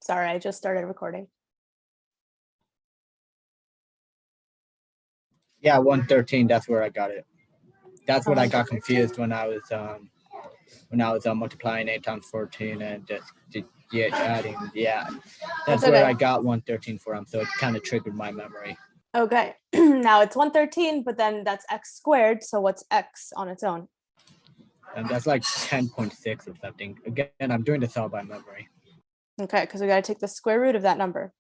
Sorry, I just started recording. Yeah, 113. That's where I got it. That's what I got 113. confused when I was multiplying 8 times 14 and just adding. Yeah, that's okay. where I got 113 from. So it kind of triggered my memory. Okay, now it's 113, but then that's x squared. So what's x on its own? And that's like 10.6 or something. Again, I'm doing this all by memory. Okay, because we got to take the square root of that number.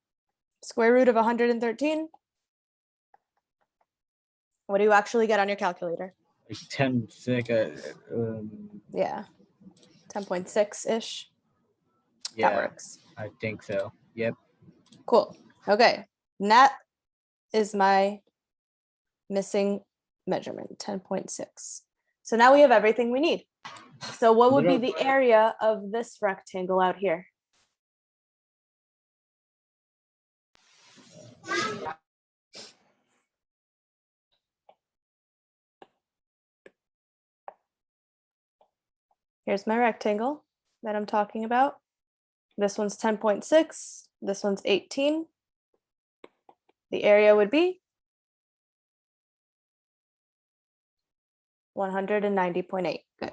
Square root of 113. What do you actually get on your calculator? Like 10.6. Yeah, 10.6-ish. Yeah, that works. I think so. Yep. Cool. Okay, and that is my missing measurement, 10.6. So now we have everything we need. So what would be the area of this rectangle out here? Here's my rectangle that I'm talking about. This one's 10.6, this one's 18. The area would be 190.8. Good.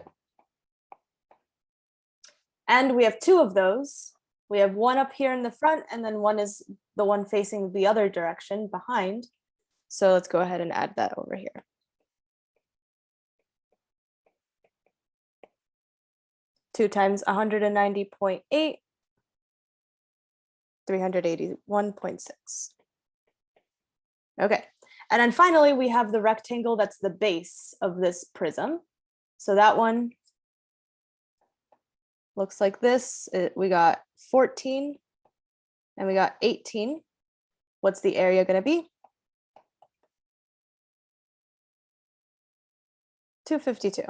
And we have two of those. We have one up here in the front, and then one is the one facing the other direction behind. So let's go ahead and add that over here. Two times 190.8, 381.6. Okay, and then finally we have the rectangle that's the base of this prism. So that one looks like this. We got 14 and we got 18. What's the area going to be? 252.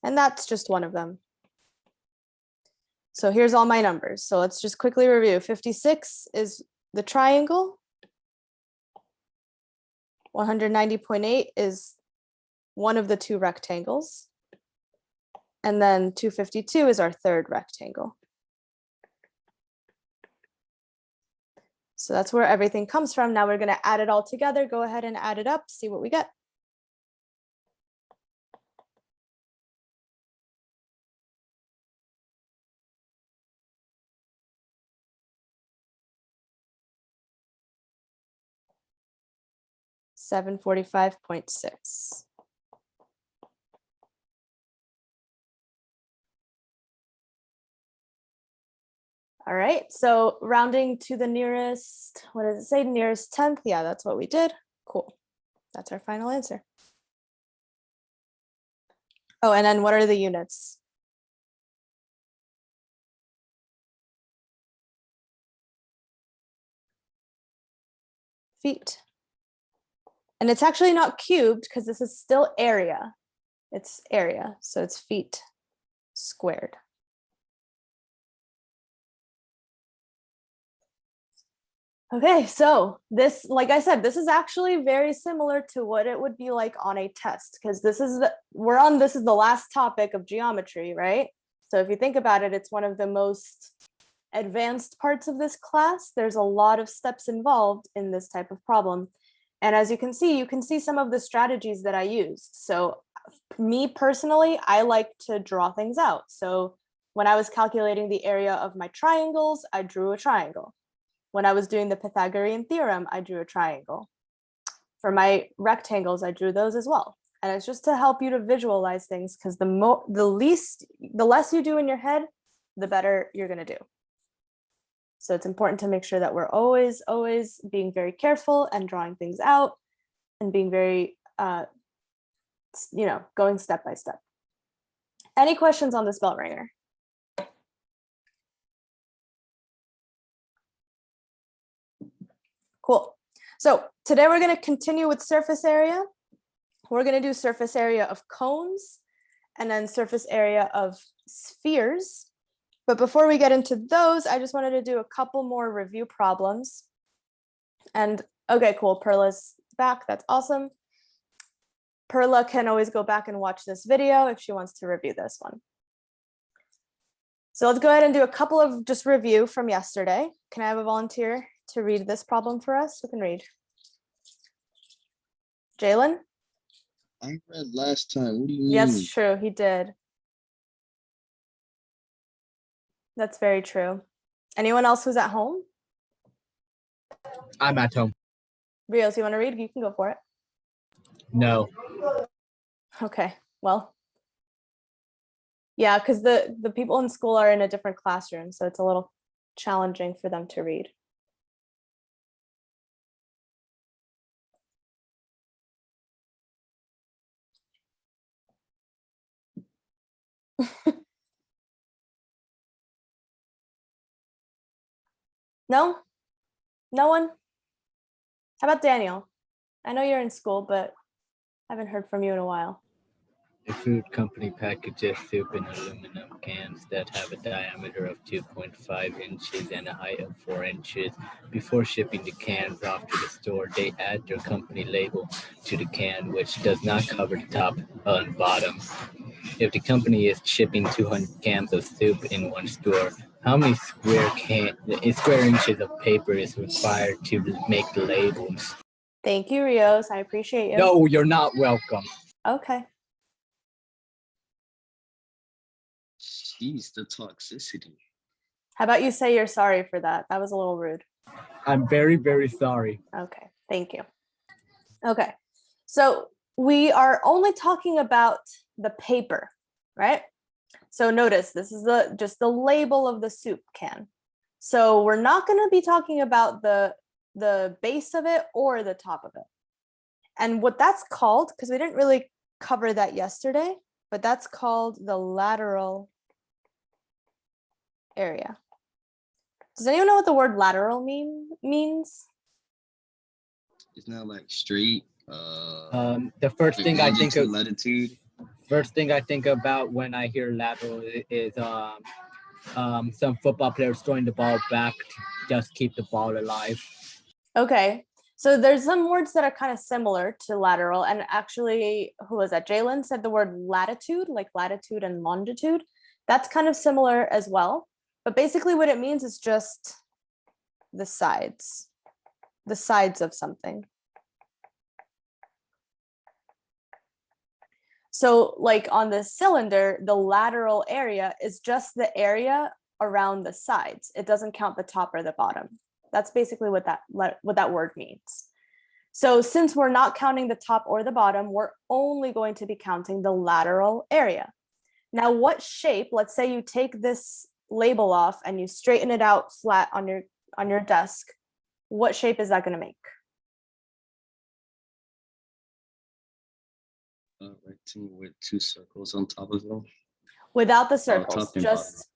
And that's just one of them. So here's all my numbers. So let's just quickly review. 56 is the triangle. 190.8 is one of the two rectangles. And then 252 is our third rectangle. So that's where everything comes from. Now we're going to add it all together. Go ahead and add it up, see what we get. $745.6. All right, so rounding to the nearest, what does it say? Nearest 10th. Yeah, that's what we did. Cool. That's our final answer. Oh, and then what are the units? Feet. And it's actually not cubed because this is still area. It's area, so it's feet squared. Okay, so this, like I said, this is actually very similar to what it would be like on a test, because this is the last topic of geometry, right? So if you think about it, it's one of the most advanced parts of this class. There's a lot of steps involved in this type of problem. And as you can see some of the strategies that I used. So me personally, I like to draw things out. So when I was calculating the area of my triangles, I drew a triangle. When I was doing the Pythagorean theorem, I drew a triangle. For my rectangles, I drew those as well. And it's just to help you to visualize things, because the less you do in your head, the better you're going to do. So it's important to make sure that we're always being very careful and drawing things out and being very, going step by step. Any questions on this bell ringer? Cool. So today we're going to continue with surface area. We're going to do surface area of cones and then surface area of spheres. But before we get into those, I just wanted to do a couple more review problems. And okay, cool. Perla's back. That's awesome. Perla can always go back and watch this video if she wants to review this one. So let's go ahead and do a couple of just review from yesterday. Can I have a volunteer to read this problem for us? Who can read? Jalen? I read last time. What do you mean? Yes, true. He did. That's very true. Anyone else who's at home? I'm at home. Rios, you want to read? You can go for it. No. Okay, well. Yeah, because the people in school are in a different classroom, so it's a little challenging for them to read. No? No one? How about Daniel? I know you're in school, but I haven't heard from you in a while. A food company packages soup in aluminum cans that have a diameter of 2.5 inches and a height of 4 inches. Before shipping the cans off to the store, they add their company label to the can, which does not cover the top and bottom. If the company is shipping 200 cans of soup in one store, how many square inches of paper is required to make the labels? Thank you, Rios. I appreciate you. No, you're not welcome. Okay. Jeez, the toxicity. How about you say you're sorry for that? That was a little rude. I'm very, very sorry. Okay, thank you. Okay, so we are only talking about the paper, right? So notice this is just the label of the soup can. So we're not going to be talking about the base of it or the top of it. And what that's called, because we didn't really cover that yesterday, but that's called the lateral area. Does anyone know what the word lateral means? It's not like straight. The first like thing I think of, latitude. first thing I think about when I hear lateral is some football players throwing the ball back to just keep the ball alive. Okay, so there's some words that are kind of similar to lateral, and actually, who was that? Jalen said the word latitude, like latitude and longitude. That's kind of similar as well. But basically what it means is just the sides of something. So like on the cylinder, the lateral area is just the area around the sides. It doesn't count the top or the bottom. That's basically what that word means. So since we're not counting the top or the bottom, we're only going to be counting the lateral area. Now, what shape, let's say you take this label off and you straighten it out flat on your desk, what shape is that going to make? Rectangle with two circles on top of them. Without the circles, top and just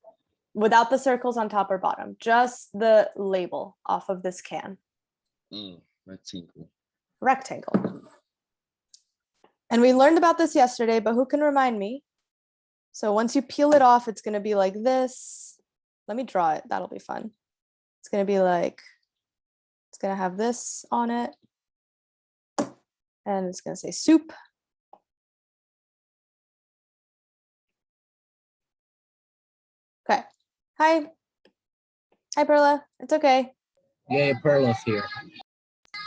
without the circles on top or bottom, just the label off of this can. Rectangle. Rectangle. And we learned about this yesterday, but who can remind me? So once you peel it off, it's going to be like this. Let me draw it. That'll be fun. It's going to be like, it's going to have this on it. And it's going to say soup. Okay. Hi. Hi, Perla. It's okay. Yeah, Perla's here.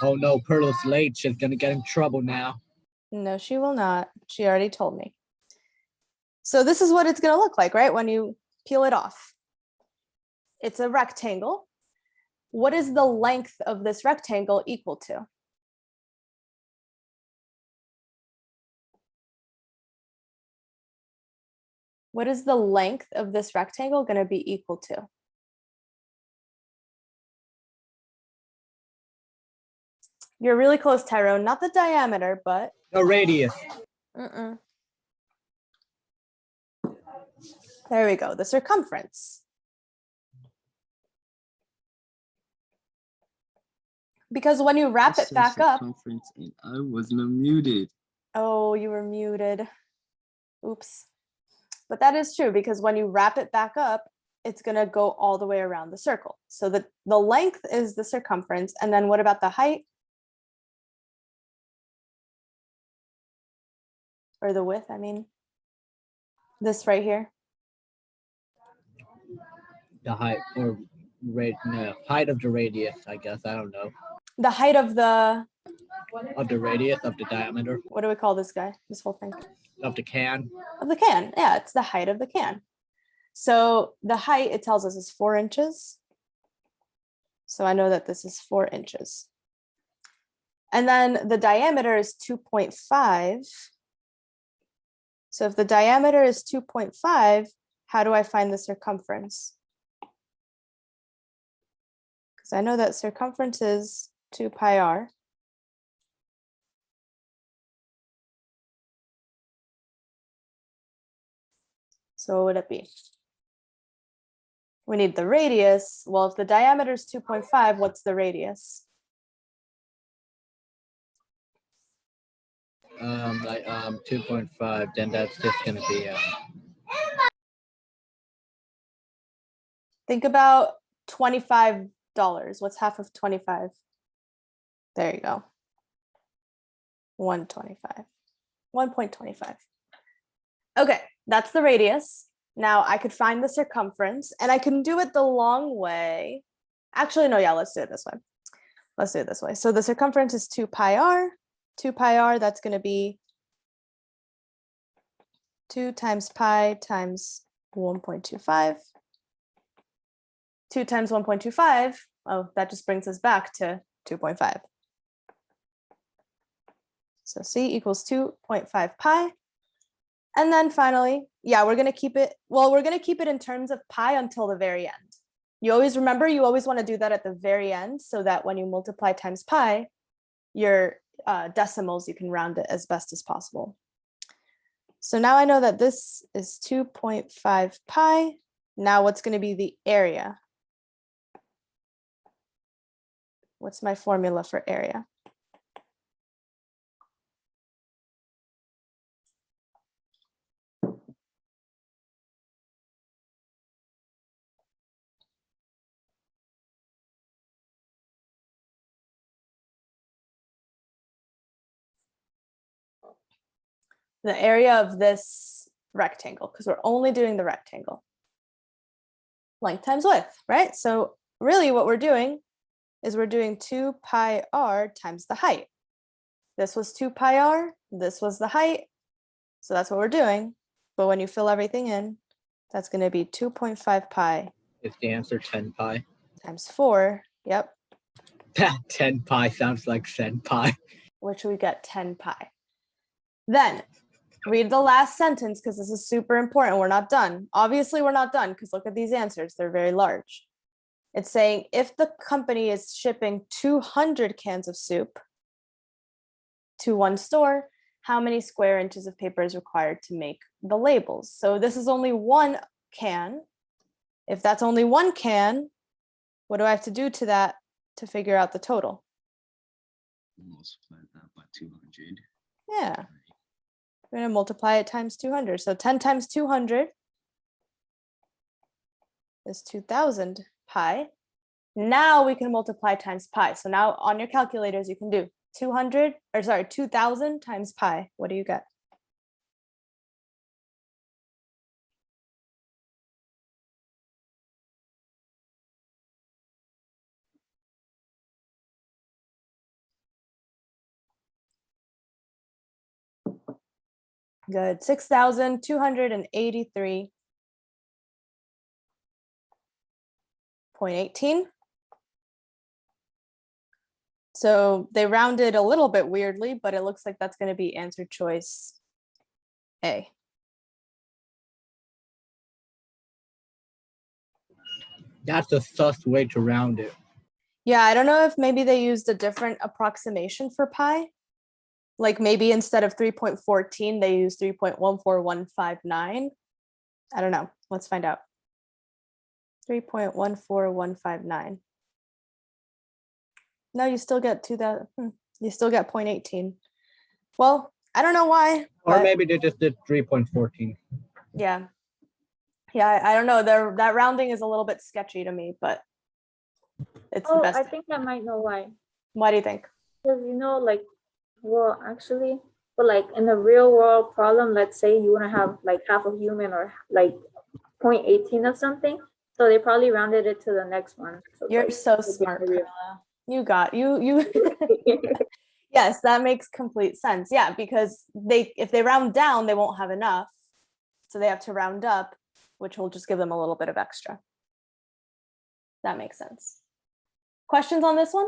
Oh no, Perla's late. She's gonna get in trouble now. No, she will not. She already told me. So this is what it's going to look like, right? When you peel it off. It's a rectangle. What is the length of this rectangle equal to? What is the length of this rectangle going to be equal to? You're really close, Tyrone. Not the diameter, but... The radius. There we go, the circumference. Because when you wrap it back up... And I wasn't muted. Oh, you were muted. Oops. But that is true, because when you wrap it back up, it's going to go all the way around the circle. So the length is the circumference. And then what about the height? Or the width, I mean. This right here. The height or no, height of the radius, I guess. I don't know. The height of the, Of the radius of the diameter what do we call this guy? This whole thing? of the can. Of the can. Yeah, it's the height of the can. So the height, it tells us, is 4 inches. So I know that this is 4 inches. And then the diameter is 2.5. So if the diameter is 2.5, how do I find the circumference? Because I know that circumference is 2 pi r. So what would it be? We need the radius. Well, if the diameter is 2.5, what's the radius? Like 2.5, then that's just gonna be Think about $25. What's half of 25? There you go. 125. 1.25. Okay, that's the radius. Now I could find the circumference and I can do it the long way. Actually, no, yeah, let's do it this way. Let's do it this way. So the circumference is 2 pi r. 2 pi r, that's going to be 2 times pi times 1.25. 2 times 1.25, oh, that just brings us back to 2.5. So C equals 2.5 pi. And then finally, yeah, we're going to keep it, well, we're going to keep it in terms of pi until the very end. You always remember, you always want to do that at the very end so that when you multiply times pi, your decimals, you can round it as best as possible. So now I know that this is 2.5 pi. Now what's going to be the area? What's my formula for area? The area of this rectangle, because we're only doing the rectangle. Length times width, right? So really what we're doing is we're doing 2 pi r times the height. This was 2 pi r, this was the height. So that's what we're doing. But when you fill everything in, that's going to be 2.5 pi. Is the answer 10 pi? Times 4, yep. 10 pi sounds like sen pi. Which we get 10 pi. Then read the last sentence because this is super important. We're not done. Obviously, we're not done because look at these answers. They're very large. It's saying if the company is shipping 200 cans of soup to one store, how many square inches of paper is required to make the labels? So this is only one can. If that's only one can, what do I have to do to that to figure out the total? Multiply that by 200. Yeah. We're going to multiply it times 200. So 10 times 200 is 2000 pi. Now we can multiply times pi. So now on your calculators, you can do 2000 times pi. What do you get? Good. 6,283.18. So they rounded a little bit weirdly, but it looks like that's going to be answer choice A. That's a sus way to round it. Yeah, I don't know if maybe they used a different approximation for pi. Like maybe instead of 3.14, they use 3.14159. I don't know. Let's find out. 3.14159. No, you still get 2000. You still get 0.18. Well, I don't know why. Or but maybe they just did 3.14. yeah. Yeah, I don't know. That rounding is a little bit sketchy to me, but it's the Oh, best. I think I might know why. Why do you think? Because like, well, actually, but like in the real world problem, let's say you want to have like half a human or like 0.18 of something. So they probably rounded it to the next one. So You're like, so they get smart, the real- Carla. You got you. Yes, that makes complete sense. Yeah, because if they round down, they won't have enough. So they have to round up, which will just give them a little bit of extra. That makes sense. Questions on this one?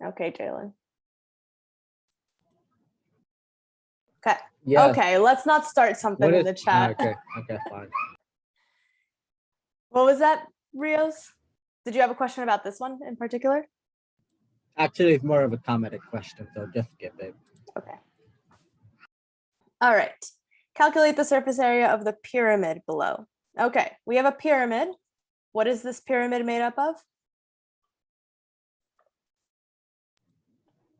Okay, Jalen. Okay. Yeah. Okay, let's not start something in the chat. Okay, fine. What was that, Rios? Did you have a question about this one in particular? Actually, it's more of a commented question, so just skip it. Okay. All right. Calculate the surface area of the pyramid below. Okay, we have a pyramid. What is this pyramid made up of?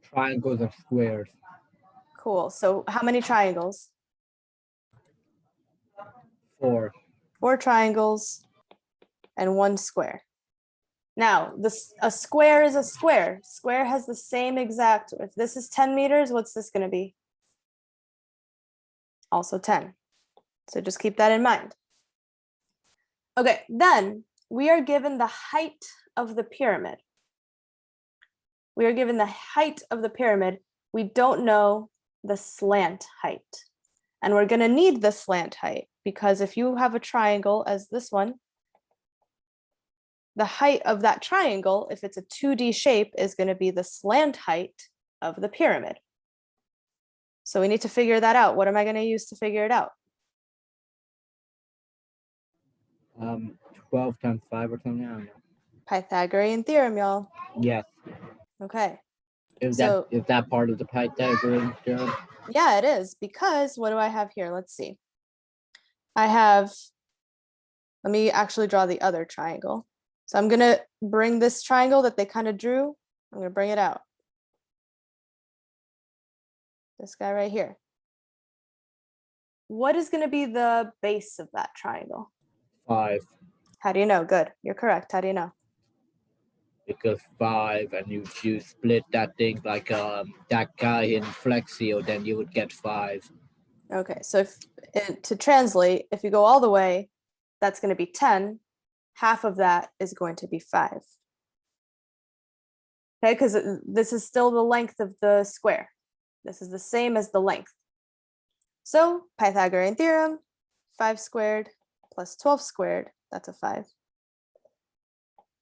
Triangles and squares. Cool. So how many triangles? 4. 4 triangles and 1 square. Now, a square is a square. Square has the same exact, if this is 10 meters, what's this going to be? Also 10. So just keep that in mind. Okay, then we are given the height of the pyramid. We are given the height of the pyramid. We don't know the slant height. And we're going to need the slant height because if you have a triangle as this one, the height of that triangle, if it's a 2D shape, is going to be the slant height of the pyramid. So we need to figure that out. What am I going to use to figure it out? 12 times 5 or something. I don't know. Pythagorean theorem, y'all. Yes. Okay. Is So- that part of the Pythagorean theorem? Yeah, it is, because what do I have here? Let's see. Let me actually draw the other triangle. So I'm going to bring this triangle that they kind of drew, I'm going to bring it out. This guy right here. What is going to be the base of that triangle? 5. How do you know? Good. You're correct. How do you know? Because 5, and if you split that thing like that guy in Flexio, then you would get 5. Okay, so to translate, if you go all the way, that's going to be 10. Half of that is going to be 5. Okay, because this is still the length of the square. This is the same as the length. So Pythagorean theorem, 5 squared plus 12 squared, that's a 5,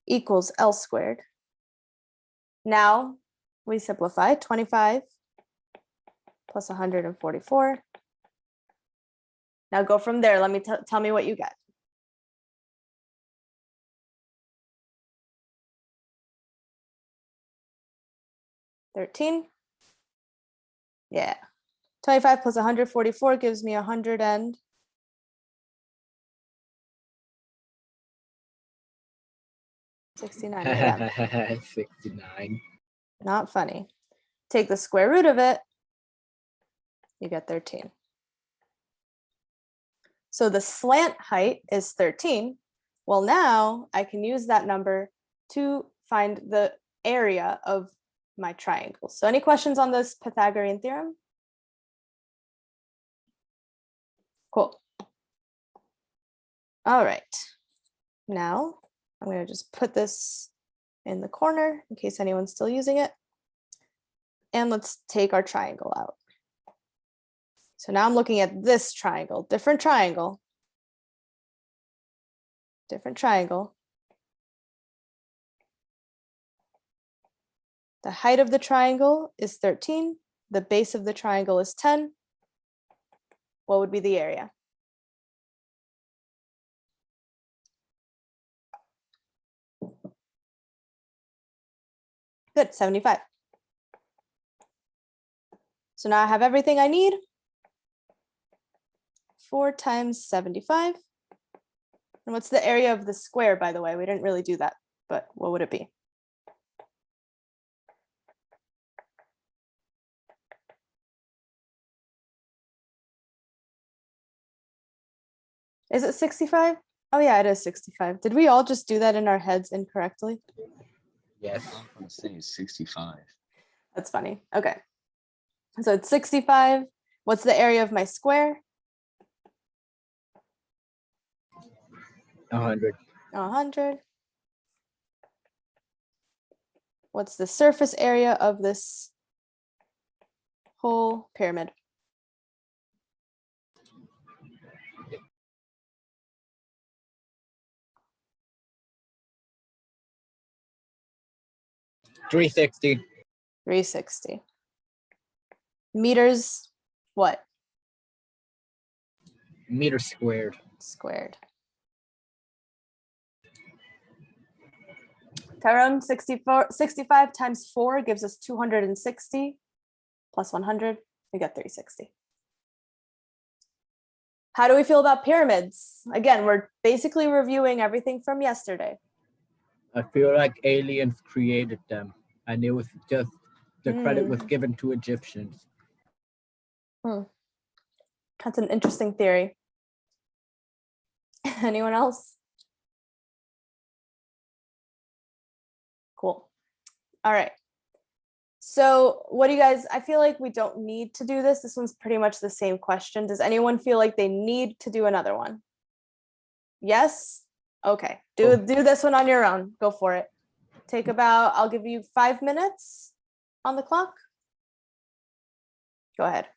equals L squared. Now we simplify. 25 plus 144. Now go from there. Let me tell me what you get. $13. Yeah. 25 plus 144 gives me 169. Yeah. 69. Not funny. Take the square root of it, you get 13. So the slant height is 13. Well, now I can use that number to find the area of my triangle. So any questions on this Pythagorean theorem? Cool. All right. Now I'm going to just put this in the corner in case anyone's still using it. And let's take our triangle out. So now I'm looking at this triangle, different triangle. Different triangle. The height of the triangle is 13. The base of the triangle is 10. What would be the area? Good, 75. So now I have everything I need. 4 times 75. And what's the area of the square, by the way? We didn't really do that, but what would it be? Is it 65? Oh yeah, it is 65. Did we all just do that in our heads incorrectly? Yes. I'm gonna say 65. That's funny. Okay. So it's 65. What's the area of my square? 100. 100. What's the surface area of this whole pyramid? $360. 360. Meters, what? Meters squared. Squared. Tyrone, 65 times 4 gives us 260 plus 100. We got 360. How do we feel about pyramids? Again, we're basically reviewing everything from yesterday. I feel like aliens created them, and it was just the credit was given to Egyptians. That's an interesting theory. Anyone else? Cool. All right. So what do you guys, I feel like we don't need to do this. This one's pretty much the same question. Does anyone feel like they need to do another one? Yes? Okay. Do this one on your own. Go for it. Take about, I'll give you 5 minutes on the clock. Go ahead.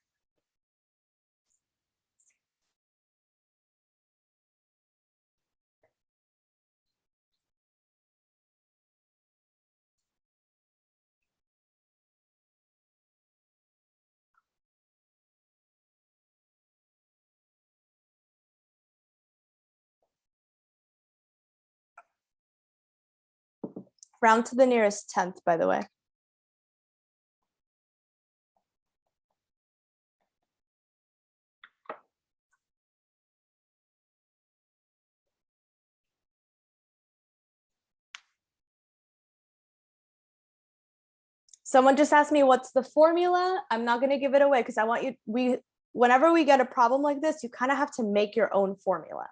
Round to the nearest 10th, by the way. Someone just asked me what's the formula. I'm not going to give it away because I want you, whenever we get a problem like this, you kind of have to make your own formula.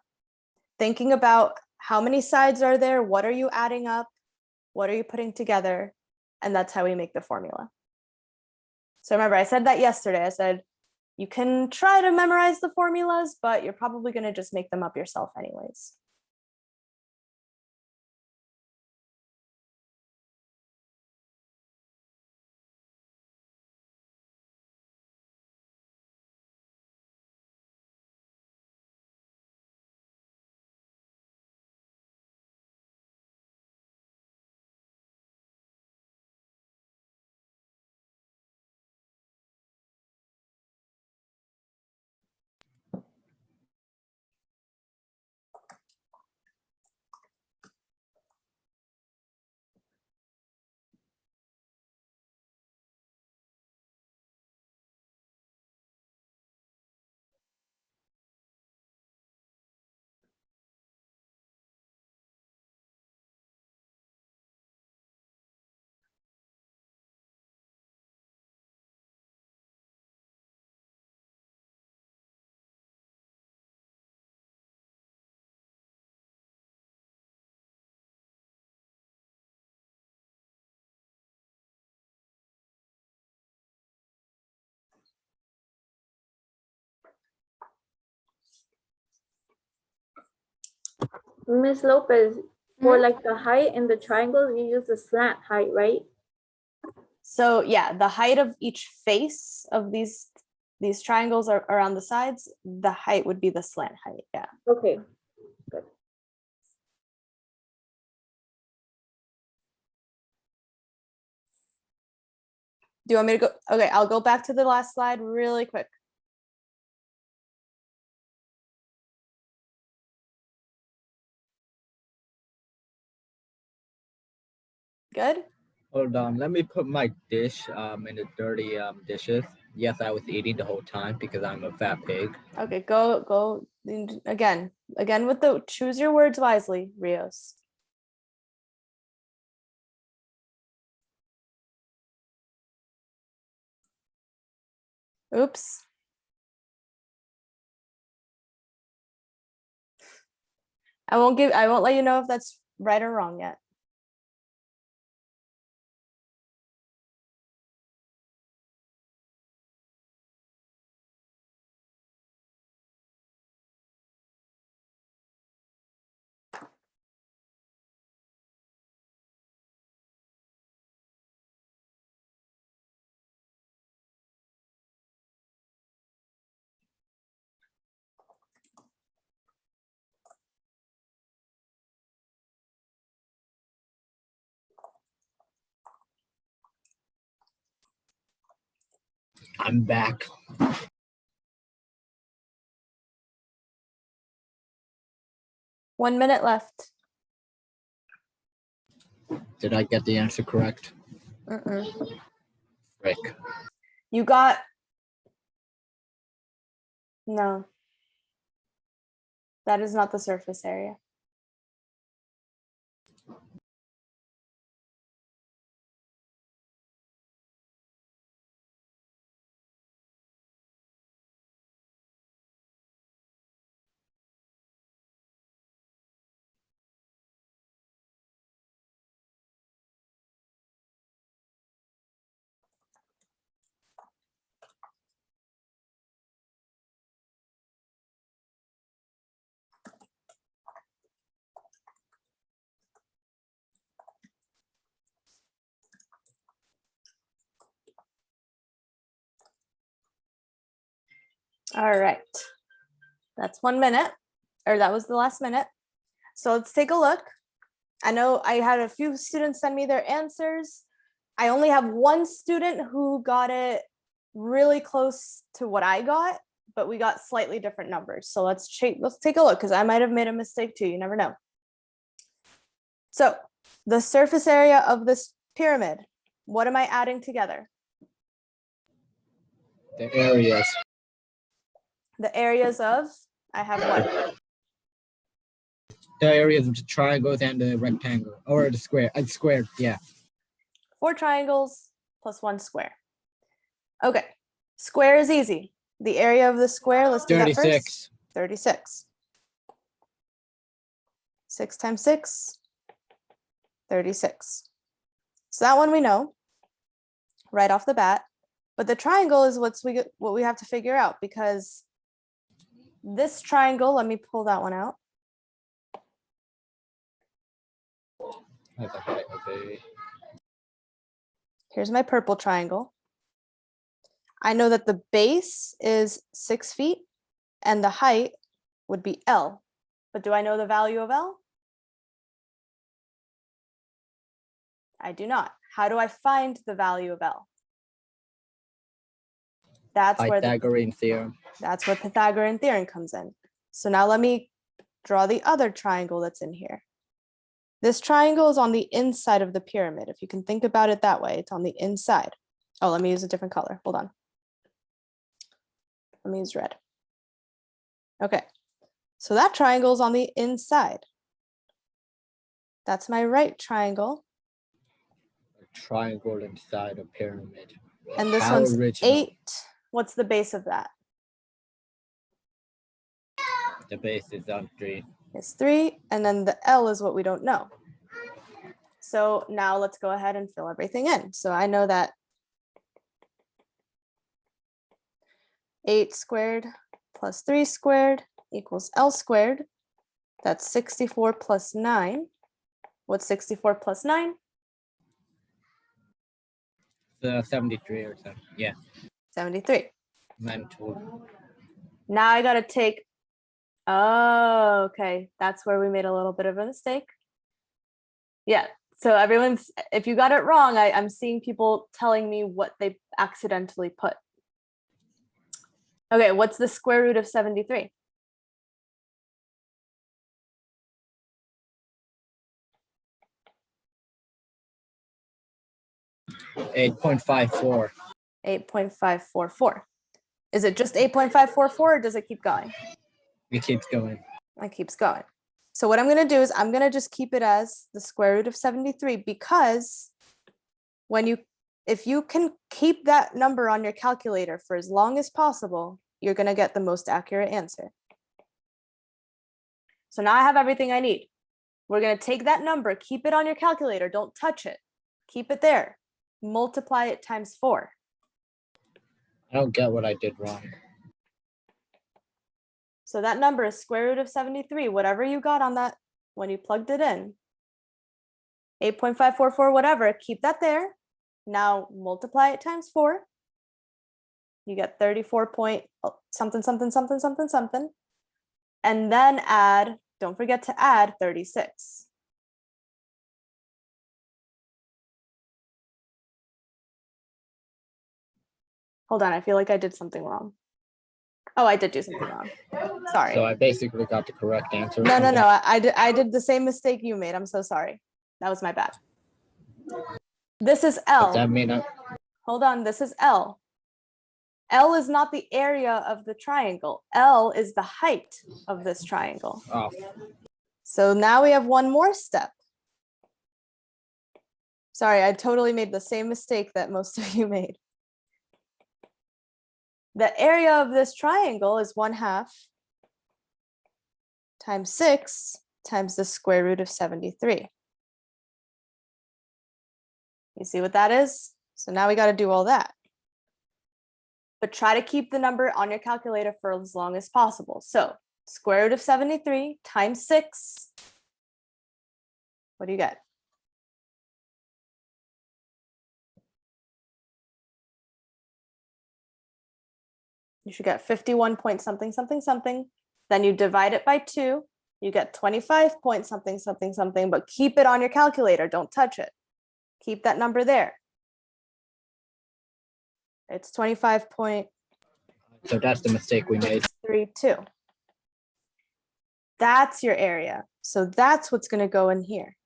Thinking about how many sides are there, what are you adding up, what are you putting together, and that's how we make the formula. So remember, I said that yesterday. I said, you can try to memorize the formulas, but you're probably going to just make them up yourself anyways. Miss Lopez, for like the height in the triangles, you use the slant height, right? So yeah, the height of each face of these triangles are around the sides. The height would be the slant height. Yeah. Okay, good. Do you want me to go? Okay, I'll go back to the last slide really quick. Good. Hold on, let me put my dish in the dirty dishes. Yes, I was eating the whole time because I'm a fat pig. Okay, go again with the choose your words wisely, Rios. Oops. I won't let you know if that's right or wrong yet. I'm back. 1 minute left. Did I get the answer correct? Mm-mm. Frick. You got, no. That is not the surface area. All right. That's 1 minute, or that was the last minute. So let's take a look. I know I had a few students send me their answers. I only have one student who got it really close to what I got, but we got slightly different numbers. So let's take a look, because I might have made a mistake too. You never know. So the surface area of this pyramid, what am I adding together? The areas. The areas of, I have what? The areas of the triangles and the rectangle, or the square. Squared, yeah. 4 triangles plus 1 square. Okay, square is easy. The area of the square, let's do that first. 36. 36. 6 times 6, 36. So that one we know right off the bat. But the triangle is what we have to figure out, because this triangle, let me pull that one out. That's a height of a- Here's my purple triangle. I know that the base is 6 feet and the height would be L. But do I know the value of L? I do not. How do I find the value of L? That's where Pythagorean theorem. that's where Pythagorean theorem comes in. So now let me draw the other triangle that's in here. This triangle is on the inside of the pyramid. If you can think about it that way, it's on the inside. Oh, let me use a different color. Hold on. Let me use red. Okay, so that triangle is on the inside. That's my right triangle. A triangle inside a pyramid. And this How one's original. 8. What's the base of that? The base is on 3. It's 3, and then the L is what we don't know. So now let's go ahead and fill everything in. So I know that 8 squared plus 3 squared equals L squared. That's 64 plus 9. What's 64 plus 9? 73 or something. Yeah. 73. Mental. Now I gotta take, oh, okay. That's where we made a little bit of a mistake. Yeah, so everyone's, if you got it wrong, I'm seeing people telling me what they accidentally put. Okay, what's the square root of 73? $8.54. 8.544. Is it just 8.544 or does it keep going? It keeps going. It keeps going. So what I'm going to do is I'm going to just keep it as the square root of 73, because if you can keep that number on your calculator for as long as possible, you're going to get the most accurate answer. So now I have everything I need. We're going to take that number, keep it on your calculator, don't touch it. Keep it there. Multiply it times 4. I don't get what I did wrong. So that number is square root of 73, whatever you got on that when you plugged it in. 8.544, whatever, keep that there. Now multiply it times 4. You get 34 point something, something, something, something, something. And then add, don't forget to add 36. Hold on, I feel like I did something wrong. Oh, I did do something wrong. Sorry. So I basically got the correct answer. or No, something? I did the same mistake you made. I'm so sorry. That was my bad. This is Does L. that mean Hold on, this is L. L is not the area of the triangle. L is the height of this triangle. oh, So now we have one more step. Sorry, I totally made the same mistake that most of you made. The area of this triangle is 1/2 times 6 times the square root of 73. You see what that is? So now we got to do all that. But try to keep the number on your calculator for as long as possible. So square root of 73 times 6. What do you get? You should get 51 point something, something, something. Then you divide it by 2. You get 25 point something, something, something, but keep it on your calculator. Don't touch it. Keep that number there. It's 25.32. so that's the mistake we made. That's your area. So that's what's going to go in here.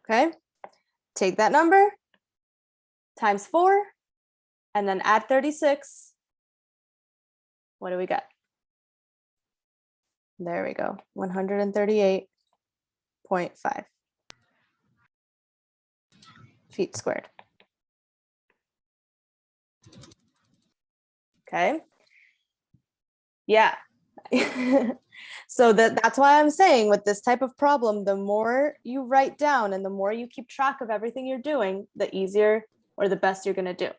Okay, take that number times 4 and then add 36. What do we get? There we go, 138.5 feet squared. Okay. Yeah. So that's why I'm saying with this type of problem, the more you write down and the more you keep track of everything you're doing, the easier or the best you're going to do.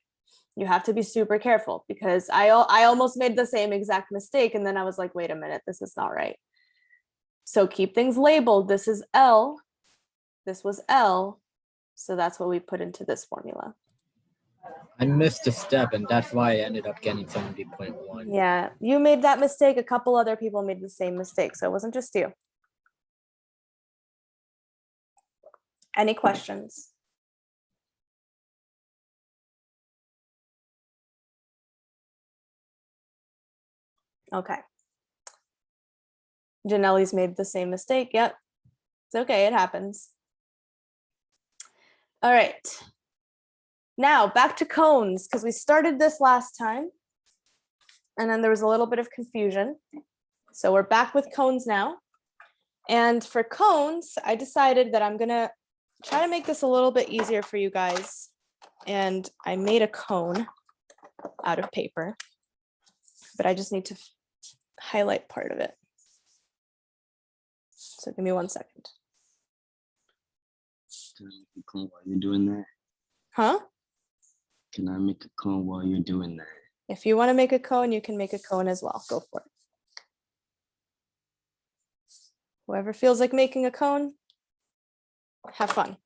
You have to be super careful because I almost made the same exact mistake. And then I was like, wait a minute, this is not right. So keep things labeled. This is L. This was L. So that's what we put into this formula. I missed a step, and that's why I ended up getting 70.1. Yeah, you made that mistake. A couple other people made the same mistake. So it wasn't just you. Any questions? Okay. Janelle's made the same mistake. Yep. It's okay. It happens. All right. Now back to cones, because we started this last time and then there was a little bit of confusion. So we're back with cones now. And for cones, I decided that I'm going to try to make this a little bit easier for you guys. And I made a cone out of paper, but I just need to highlight part of it. So give me 1 second. Can I make a cone while you're doing that? Huh? Can I make a cone while you're doing that? If you want to make a cone, you can make a cone as well. Go for it. Whoever feels like making a cone, have fun.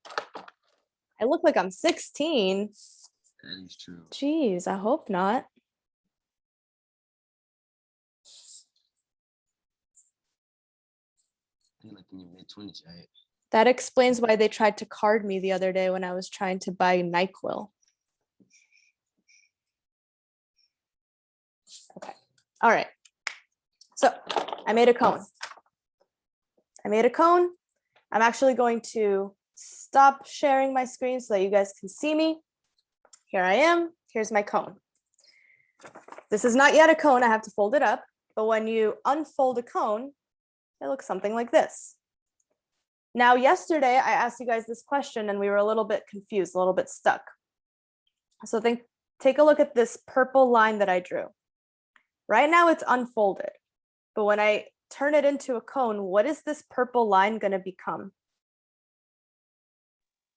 I look like I'm 16. That is true. Jeez, I hope not. I think like in your mid-20s, right? That explains why they tried to card me the other day when I was trying to buy NyQuil. Okay. All right. So I made a cone. I'm actually going to stop sharing my screen so that you guys can see me. Here I am. Here's my cone. This is not yet a cone. I have to fold it up. But when you unfold a cone, it looks something like this. Now, yesterday, I asked you guys this question and we were a little bit confused, a little bit stuck. So take a look at this purple line that I drew. Right now it's unfolded, but when I turn it into a cone, what is this purple line going to become?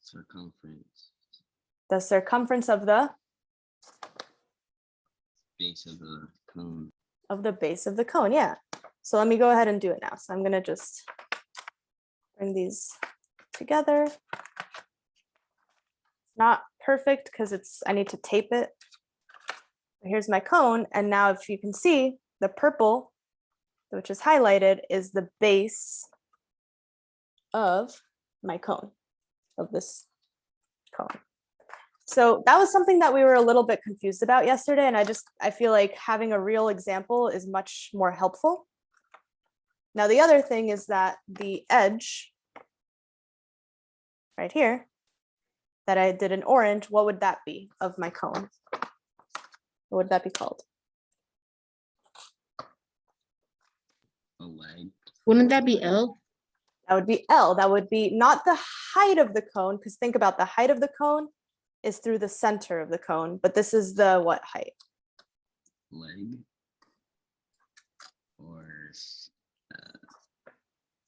Circumference. The circumference of the Base of the cone. Of the base of the cone, yeah. So let me go ahead and do it now. So I'm going to just bring these together. Not perfect because I need to tape it. Here's my cone. And now if you can see, the purple which is highlighted, is the base of my cone, of this cone. So that was something that we were a little bit confused about yesterday, and I feel like having a real example is much more helpful. Now, the other thing is that the edge right here that I did in orange, what would that be of my cone? What would that be called? A leg. Wouldn't that be L? That would be L. That would be not the height of the cone, because think about the height of the cone is through the center of the cone, but this is the what height? Leg. Or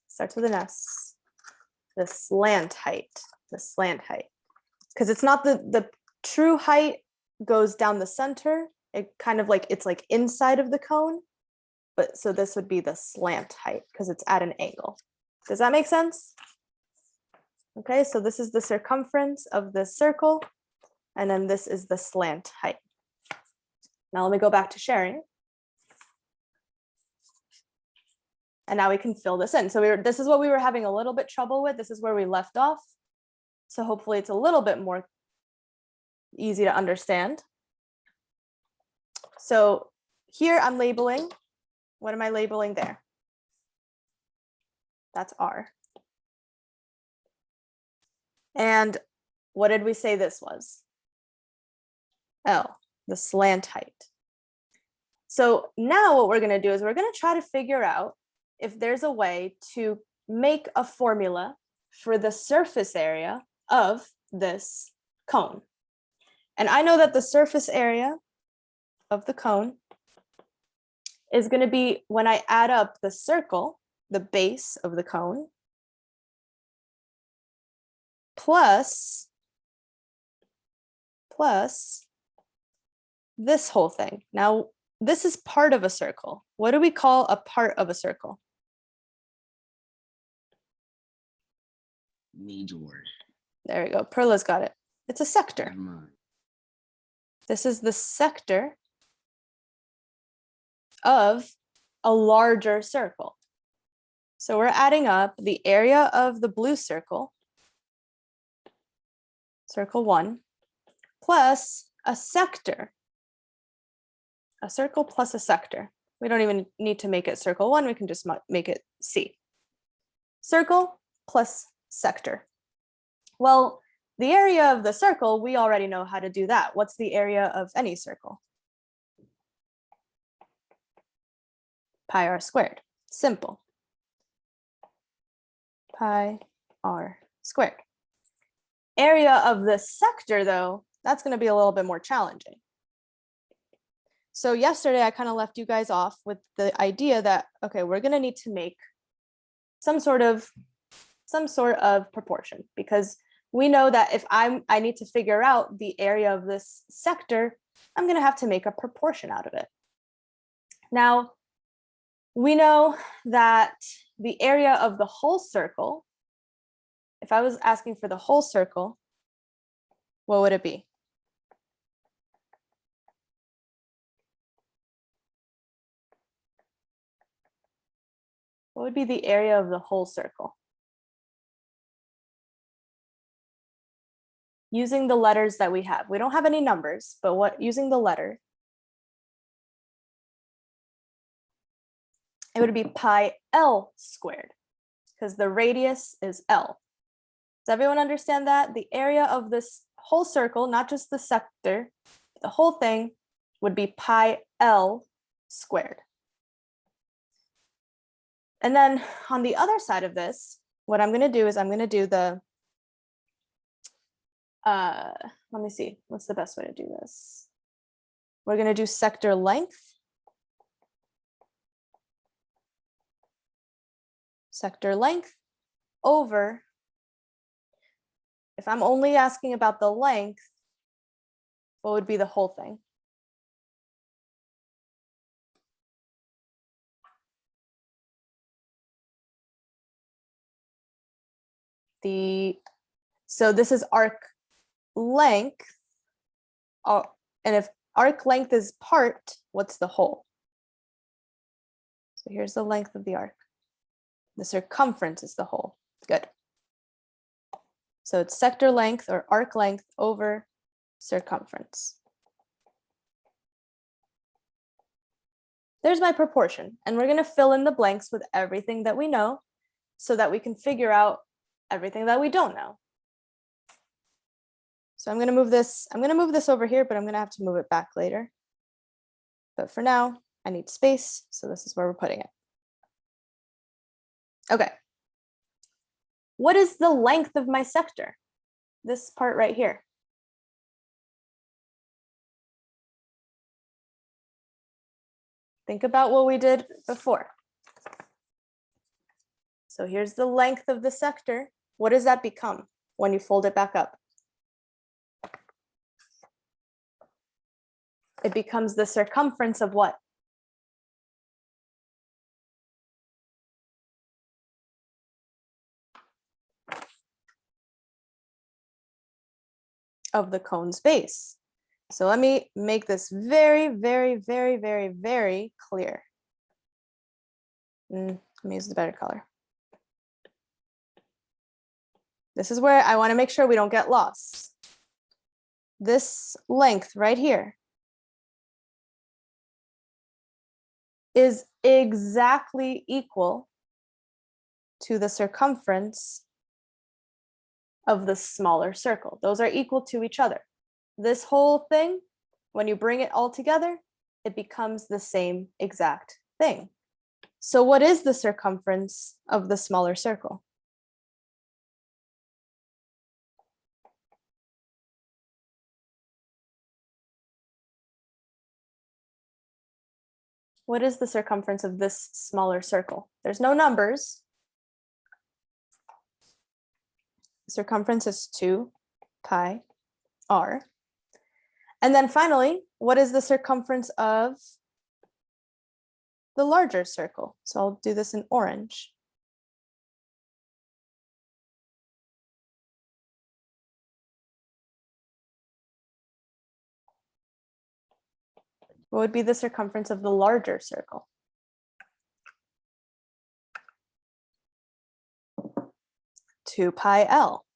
Starts with an S. The slant height, because it's not the true height goes down the center. It kind of like, it's like inside of the cone. But so this would be the slant height because it's at an angle. Does that make sense? Okay, so this is the circumference of the circle, and then this is the slant height. Now let me go back to sharing. And now we can fill this in. So this is what we were having a little bit trouble with. This is where we left off. So hopefully it's a little bit more easy to understand. So here I'm labeling. What am I labeling there? That's R. And what did we say this was? L, the slant height. So now what we're going to do is we're going to try to figure out if there's a way to make a formula for the surface area of this cone. And I know that the surface area of the cone is going to be, when I add up the circle, the base of the cone, plus this whole thing. Now, this is part of a circle. What do we call a part of a circle? major. There we go. Perla's got it. It's a sector. Come on. This is the sector of a larger circle. So we're adding up the area of the blue circle, circle 1, plus a sector. A circle plus a sector. We don't even need to make it circle 1. We can just make it C. Circle plus sector. Well, the area of the circle, we already know how to do that. What's the area of any circle? Pi r squared. Simple. Pi r squared. Area of the sector, though, that's going to be a little bit more challenging. So yesterday, I kind of left you guys off with the idea that, okay, we're going to need to make some sort of proportion, because we know that if I need to figure out the area of this sector, I'm going to have to make a proportion out of it. Now, we know that the area of the whole circle, if I was asking for the whole circle, what would it be? What would be the area of the whole circle? Using the letters that we have. We don't have any numbers, but using the letter, it would be pi L squared, because the radius is L. Does everyone understand that? The area of this whole circle, not just the sector, the whole thing would be pi L squared. And then on the other side of this, what I'm going to do is I'm going to do the, let me see, what's the best way to do this? We're going to do sector length. Sector length over, if I'm only asking about the length, what would be the whole thing? So this is arc length, and if arc length is part, what's the whole? So here's the length of the arc. The circumference is the whole. Good. So it's sector length or arc length over circumference. There's my proportion, and we're going to fill in the blanks with everything that we know so that we can figure out everything that we don't know. So I'm going to move this over here, but I'm going to have to move it back later. But for now, I need space, so this is where we're putting it. Okay. What is the length of my sector? This part right here. Think about what we did before. So here's the length of the sector. What does that become when you fold it back up? It becomes the circumference of what? Of the cone's base. So let me make this very, very, very, very, very clear. Let me use the better color. This is where I want to make sure we don't get lost. This length right here is exactly equal to the circumference of the smaller circle. Those are equal to each other. This whole thing, when you bring it all together, it becomes the same exact thing. So what is the circumference of the smaller circle? What is the circumference of this smaller circle? There's no numbers. Circumference is 2 pi r. And then finally, what is the circumference of the larger circle? So I'll do this in orange. What would be the circumference of the larger circle? Two pi L.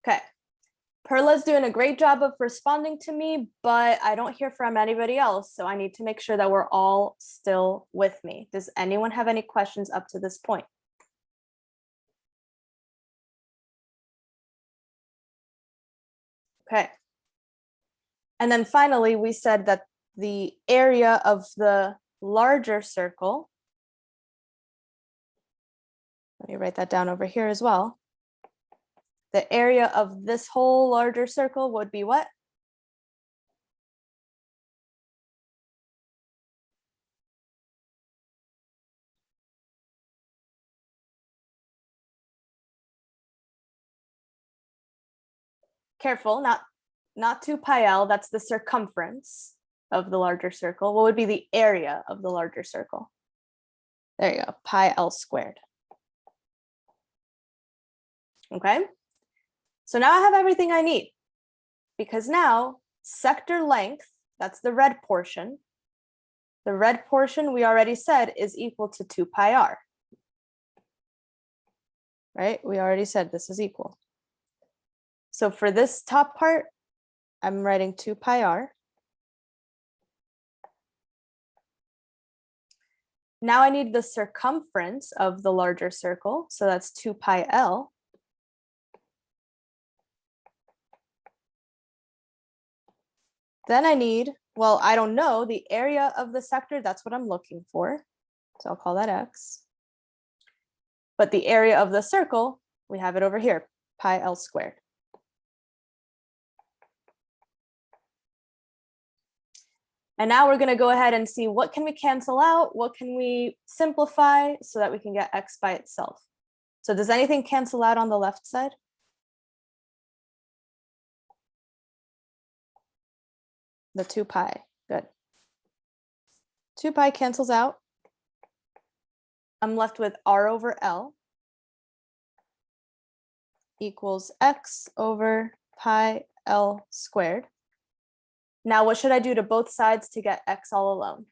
Okay. Perla's doing a great job of responding to me, but I don't hear from anybody else. So I need to make sure that we're all still with me. Does anyone have any questions up to this point? Okay. And then finally, we said that the area of the larger circle, let me write that down over here as well. The area of this whole larger circle would be what? Careful, not 2 pi L, that's the circumference of the larger circle. What would be the area of the larger circle? There you go, pi L squared. Okay, so now I have everything I need, because now sector length, that's the red portion. The red portion we already said is equal to 2 pi r. Right, we already said this is equal. So for this top part, I'm writing 2 pi r. Now I need the circumference of the larger circle, so that's 2 pi L. Then I need, well, I don't know, the area of the sector, that's what I'm looking for. So I'll call that x. But the area of the circle, we have it over here, pi L squared. And now we're going to go ahead and see what can we cancel out, what can we simplify so that we can get x by itself. So does anything cancel out on the left side? The 2 pi, good. 2 pi cancels out. I'm left with r over L equals x over pi L squared. Now, what should I do to both sides to get x all alone?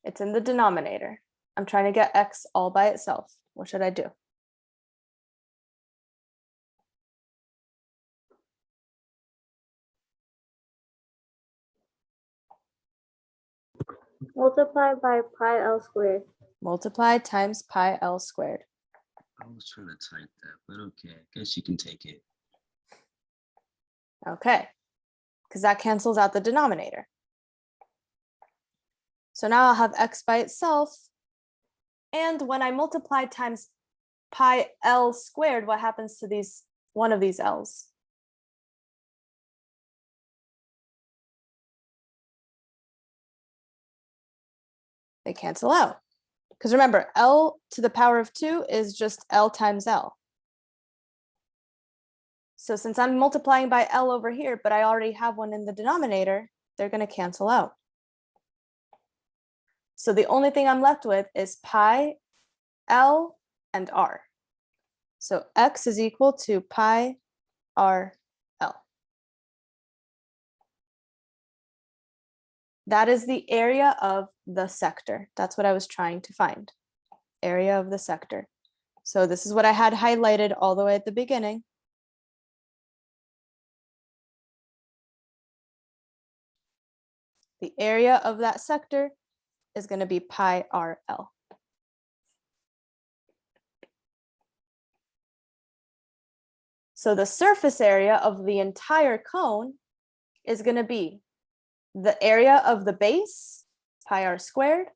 It's in the denominator. I'm trying to get x all by itself. What should I do? Multiply by pi L squared. Multiply times pi L squared. I was trying to type that, but okay, I guess you can take it. Okay, because that cancels out the denominator. So now I'll have x by itself. And when I multiply times pi L squared, what happens to these one of these L's? They cancel out. Because remember, L to the power of 2 is just L times L. So since I'm multiplying by L over here, but I already have one in the denominator, they're going to cancel out. So the only thing I'm left with is pi L and R. So x is equal to pi R L. That is the area of the sector. That's what I was trying to find. Area of the sector. So this is what I had highlighted all the way at the beginning. The area of that sector is going to be pi RL. So the surface area of the entire cone is going to be the area of the base, pi r squared,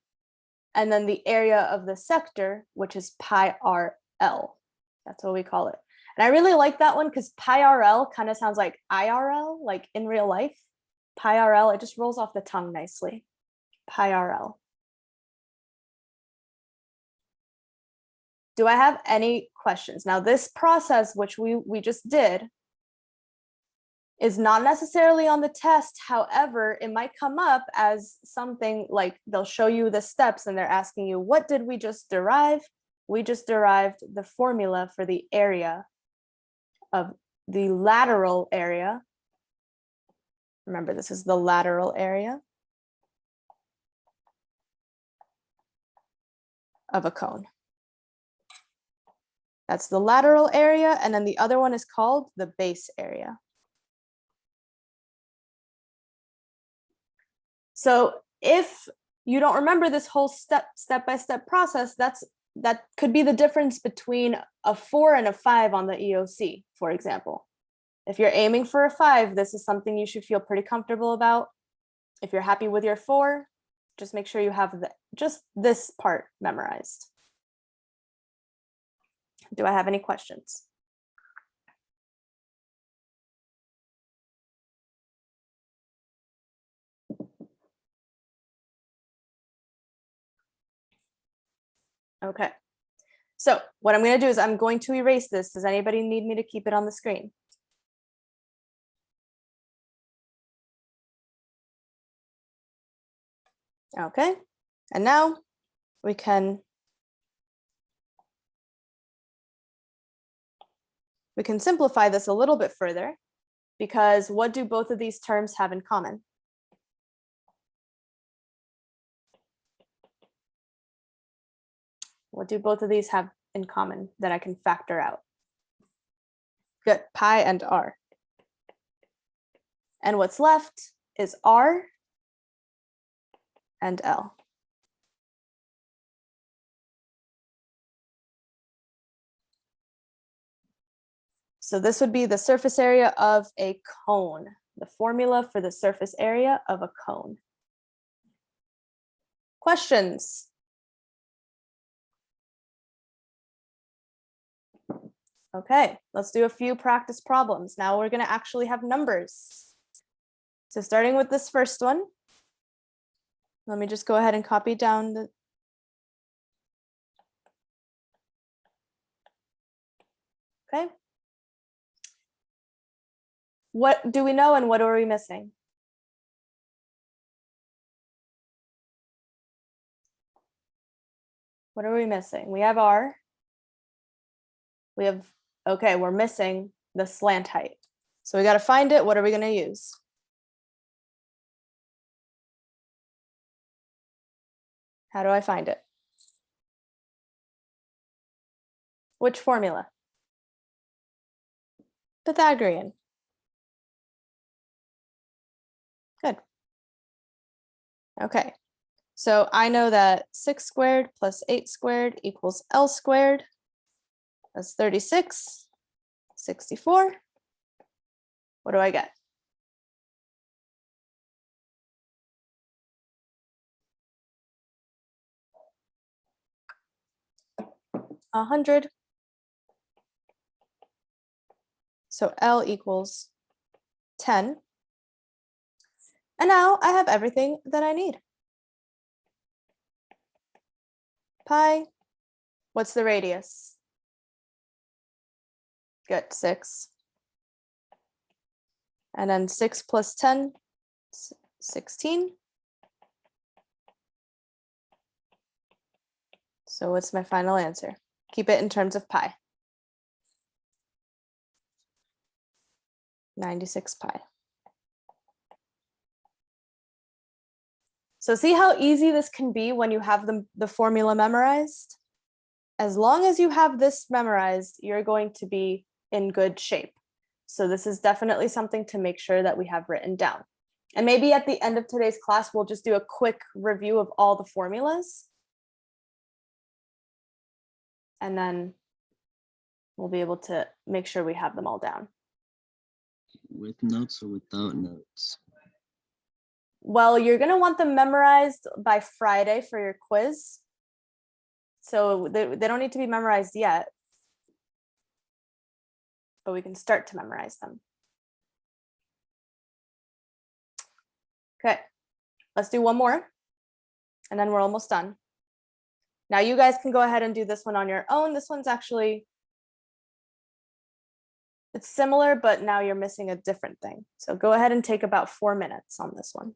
and then the area of the sector, which is pi RL. That's what we call it. And I really like that one because pi RL kind of sounds like IRL, like in real life. Pi RL, it just rolls off the tongue nicely. Pi RL. Do I have any questions? Now this process, which we just did, is not necessarily on the test. However, it might come up as something like they'll show you the steps and they're asking you, what did we just derive? We just derived the formula for the area of the lateral area. Remember, this is the lateral area of a cone. That's the lateral area, and then the other one is called the base area. So if you don't remember this whole step-by-step process, that could be the difference between a 4 and a 5 on the EOC, for example. If you're aiming for a 5, this is something you should feel pretty comfortable about. If you're happy with your 4, just make sure you have just this part memorized. Do I have any questions? Okay. So what I'm going to do is I'm going to erase this. Does anybody need me to keep it on the screen? Okay. And now we can simplify this a little bit further, because what do both of these terms have in common? What do both of these have in common that I can factor out? Good, pi and r. And what's left is r and L. So this would be the surface area of a cone, the formula for the surface area of a cone. Questions? Okay, let's do a few practice problems. Now we're going to actually have numbers. So starting with this first one, let me just go ahead and copy down the okay. What do we know and what are we missing? What are we missing? We have R. We have, okay, we're missing the slant height. So we got to find it. What are we going to use? How do I find it? Which formula? Pythagorean. Good. Okay, so I know that 6 squared plus 8 squared equals L squared. That's 36, 64. What do I get? 100. So L equals 10. And now I have everything that I need. Pi, what's the radius? Good, 6. And then 6 plus 10, 16. So what's my final answer? Keep it in terms of pi. 96 pi. So see how easy this can be when you have the formula memorized? As long as you have this memorized, you're going to be in good shape. So this is definitely something to make sure that we have written down. And maybe at the end of today's class, we'll just do a quick review of all the formulas. And then we'll be able to make sure we have them all down. With notes or without notes? Well, you're going to want them memorized by Friday for your quiz. So they don't need to be memorized yet, but we can start to memorize them. Okay, let's do one more, and then we're almost done. Now you guys can go ahead and do this one on your own. This one's actually, it's similar, but now you're missing a different thing. So go ahead and take about 4 minutes on this one.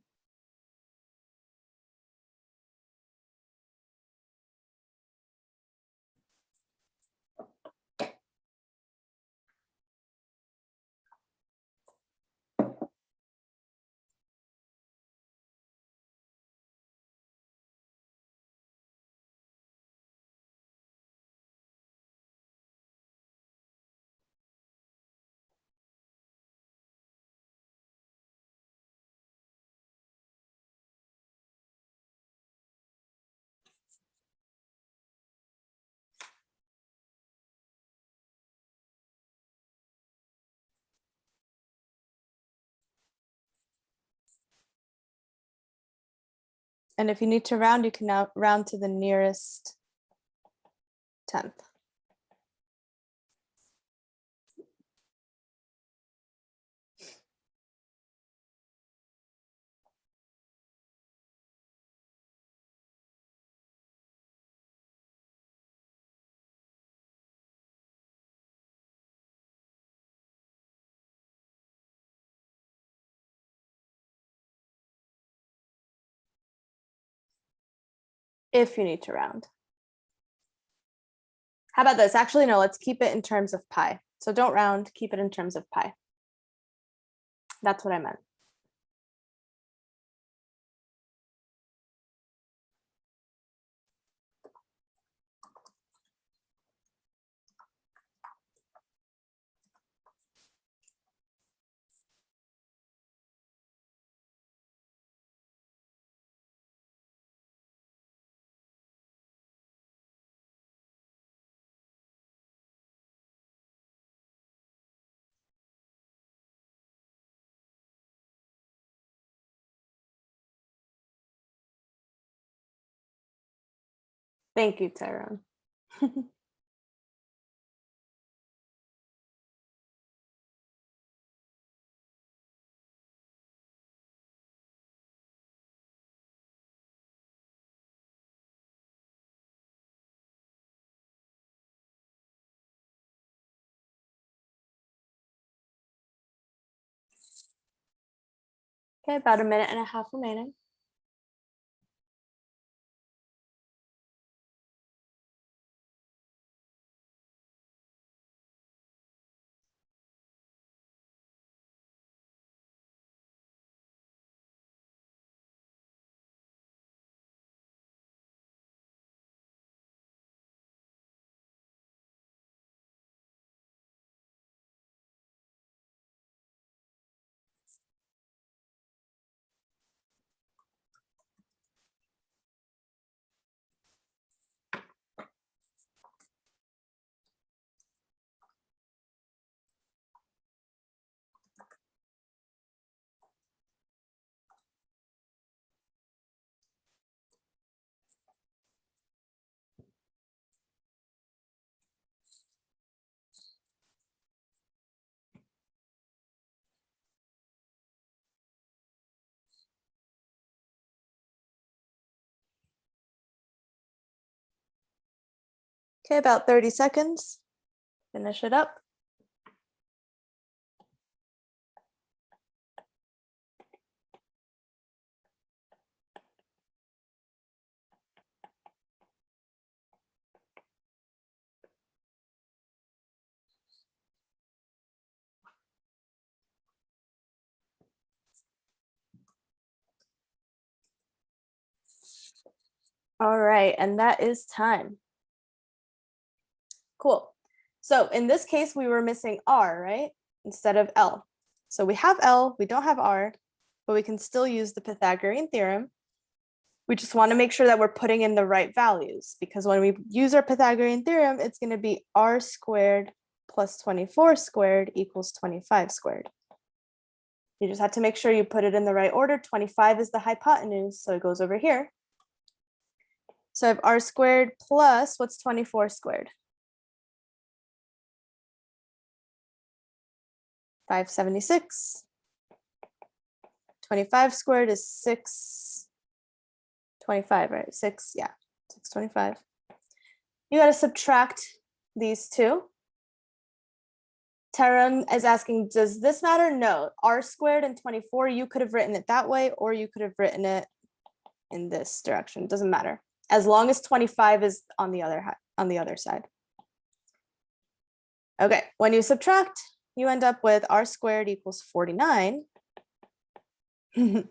And if you need to round, you can now round to the nearest 10th. If you need to round. How about this? Actually, no, let's keep it in terms of pi. So don't round, keep it in terms of pi. That's what I meant. Thank you, Tyrone. Okay, about 1.5 minutes remaining. Okay, about 30 seconds. Finish it up. All right, and that is time. Cool. So in this case, we were missing R, right? Instead of L. So we have L, we don't have R, but we can still use the Pythagorean theorem. We just want to make sure that we're putting in the right values, because when we use our Pythagorean theorem, it's going to be R squared plus 24 squared equals 25 squared. You just have to make sure you put it in the right order. 25 is the hypotenuse, so it goes over here. So I have R squared plus, what's 24 squared? 576. 25 squared is 625, right? 6, yeah, 625. You got to subtract these two. Taran is asking, does this matter? No. R squared and 24, you could have written it that way, or you could have written it in this direction. It doesn't matter. As long as 25 is on the other side. Okay, when you subtract, you end up with R squared equals 49. And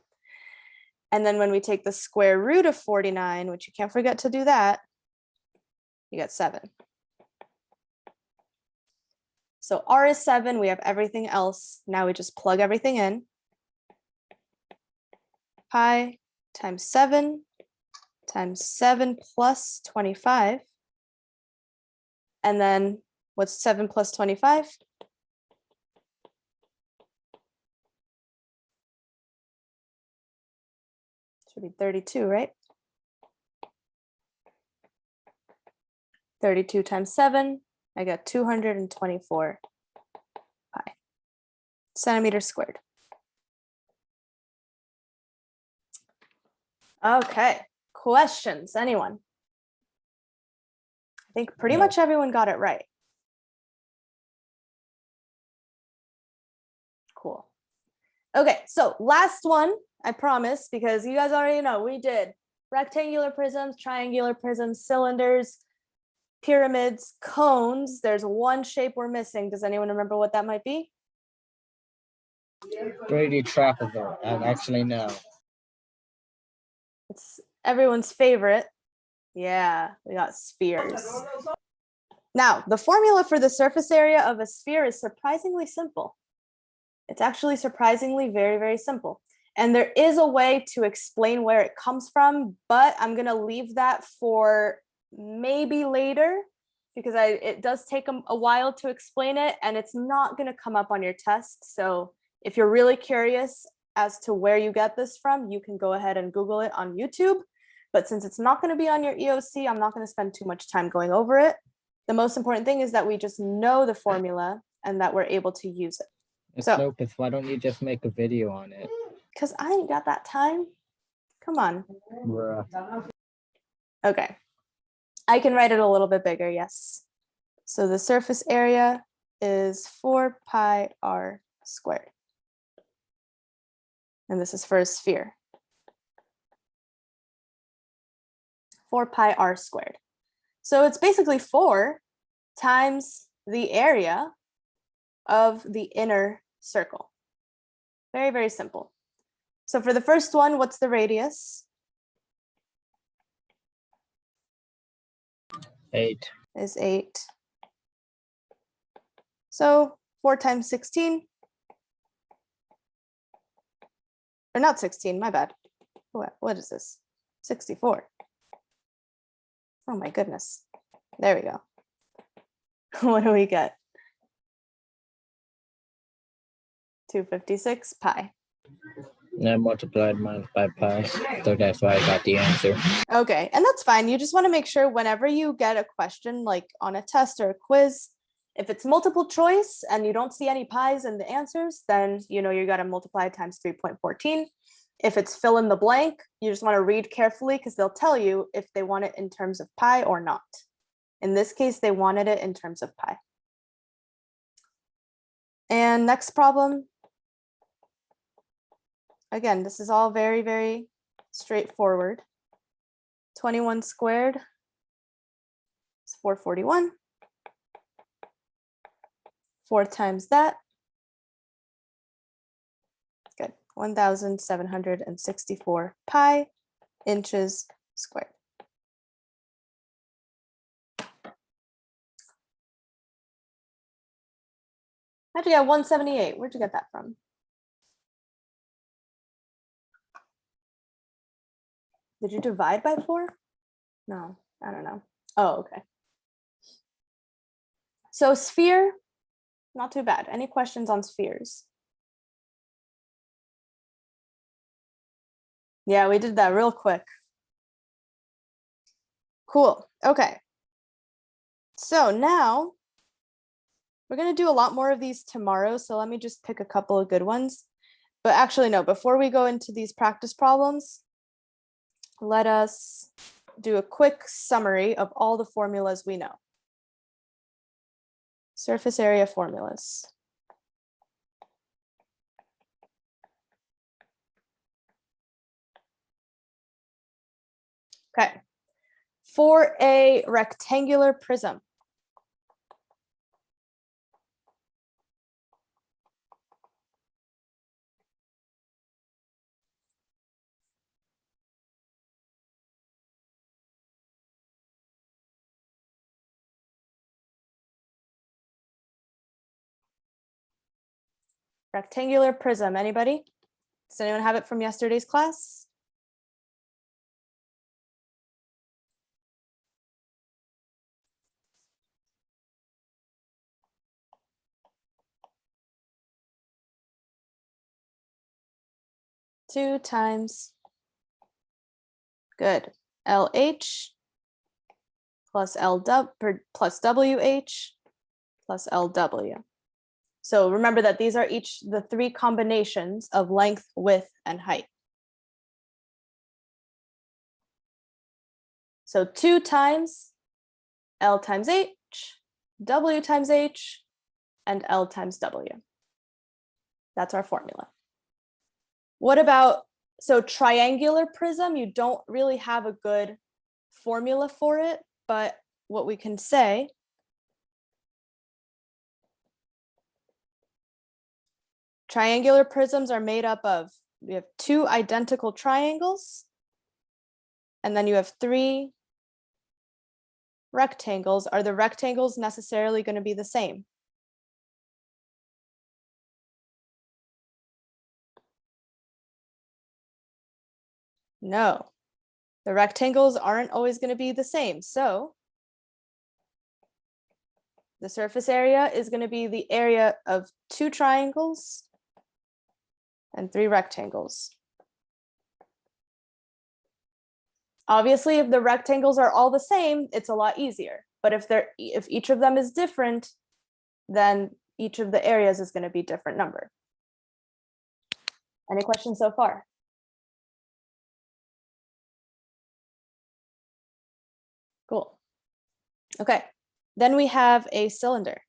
then when we take the square root of 49, which you can't forget to do that, you get 7. So R is 7, we have everything else. Now we just plug everything in. Pi times 7 plus 25. And then what's 7 plus 25? Should be 32, right? 32 times 7, I got 224 pi centimeters squared. Okay, questions, anyone? I think pretty much everyone got it right. Cool. Okay, so last one, I promise, because you guys already know we did rectangular prisms, triangular prisms, cylinders, pyramids, cones. There's one shape we're missing. Does anyone remember what that might be? 3D trapezoid. Actually, no. It's everyone's favorite. Yeah, we got spheres. Now, the formula for the surface area of a sphere is surprisingly simple. It's actually surprisingly very, very simple. And there is a way to explain where it comes from, but I'm going to leave that for maybe later, because it does take a while to explain it, and it's not going to come up on your test. So if you're really curious as to where you get this from, you can go ahead and Google it on YouTube. But since it's not going to be on your EOC, I'm not going to spend too much time going over it. The most important thing is that we just know the formula and that we're able to use it. Ms. So- Lopez, why don't you just make a video on it? Because I ain't got that time. Come on. Bruh. Okay. I can write it a little bit bigger, yes. So the surface area is 4 pi r squared. And this is for a sphere. 4 pi r squared. So it's basically 4 times the area of the inner circle. Very, very simple. So for the first one, what's the radius? 8. Is 8. So 4 times 16. Or not 16, my bad. What is this? 64. Oh my goodness. There we go. What do we get? 256 pi. I multiplied mine by pi, so that's why I got the answer. Okay, and that's fine. You just want to make sure whenever you get a question like on a test or a quiz, if it's multiple choice and you don't see any pi's in the answers, then you know you got to multiply times 3.14. If it's fill in the blank, you just want to read carefully because they'll tell you if they want it in terms of pi or not. In this case, they wanted it in terms of pi. And next problem. Again, this is all very, very straightforward. 21 squared is 441. 4 times that. Good. 1,764 pi inches squared. How'd you get 178? Where'd you get that from? Did you divide by 4? No, I don't know. Oh, okay. So sphere, not too bad. Any questions on spheres? Yeah, we did that real quick. Cool. Okay. So now we're going to do a lot more of these tomorrow. So let me just pick a couple of good ones. But actually, no, before we go into these practice problems, let us do a quick summary of all the formulas we know. Surface area formulas. Okay. For a rectangular prism, rectangular prism, anybody? Does anyone have it from yesterday's class? Two times, good, LH plus LW plus WH plus LW. So remember that these are each the 3 combinations of length, width, and height. So 2 times L times H, W times H, and L times W. That's our formula. What about, so triangular prism, you don't really have a good formula for it, but what we can say triangular prisms are made up of, we have 2 identical triangles, and then you have 3 rectangles. Are the rectangles necessarily going to be the same? No, the rectangles aren't always going to be the same. So the surface area is going to be the area of 2 triangles and 3 rectangles. Obviously, if the rectangles are all the same, it's a lot easier. But if each of them is different, then each of the areas is going to be a different number. Any questions so far? Cool. Okay, then we have a cylinder.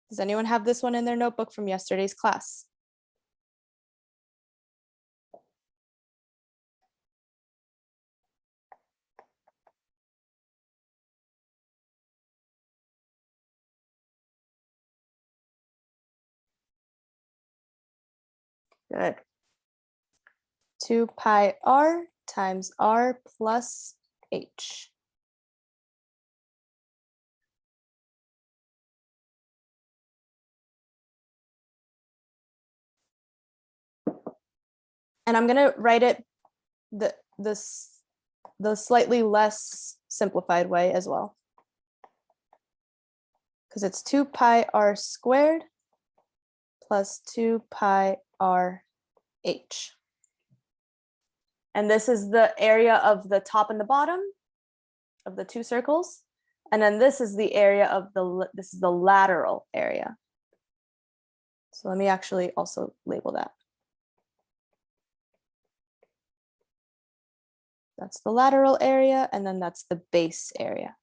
Does anyone have this one in their notebook from yesterday's class? Good. 2 pi r times r plus h. And I'm going to write it the slightly less simplified way as well, because it's 2 pi r squared plus 2 pi r h. And this is the area of the top and the bottom of the 2 circles. And then this is the area of this is the lateral area. So let me actually also label that. That's the lateral area, and then that's the base area.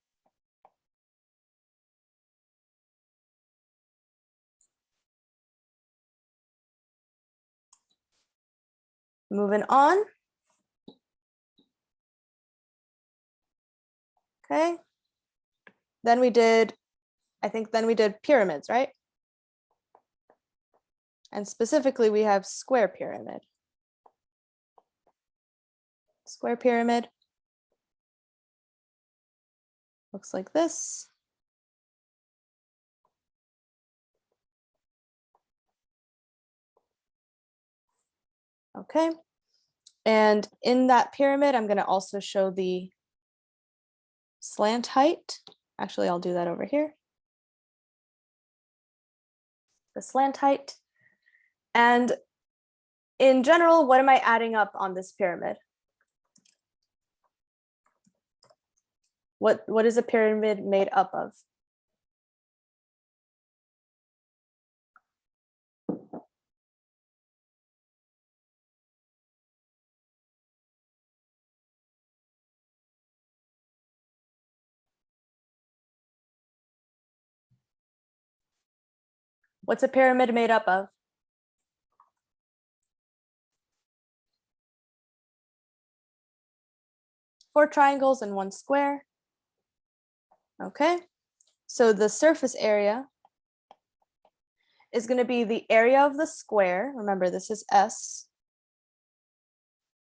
Moving on. Okay. Then we did, I think then we did pyramids, right? And specifically we have square pyramid. Square pyramid looks like this. Okay. And in that pyramid, I'm going to also show the slant height. Actually, I'll do that over here. The slant height. And in general, what am I adding up on this pyramid? What is a pyramid made up of? What's a pyramid made up of? Four triangles and one square. Okay, so the surface area is going to be the area of the square. Remember, this is S.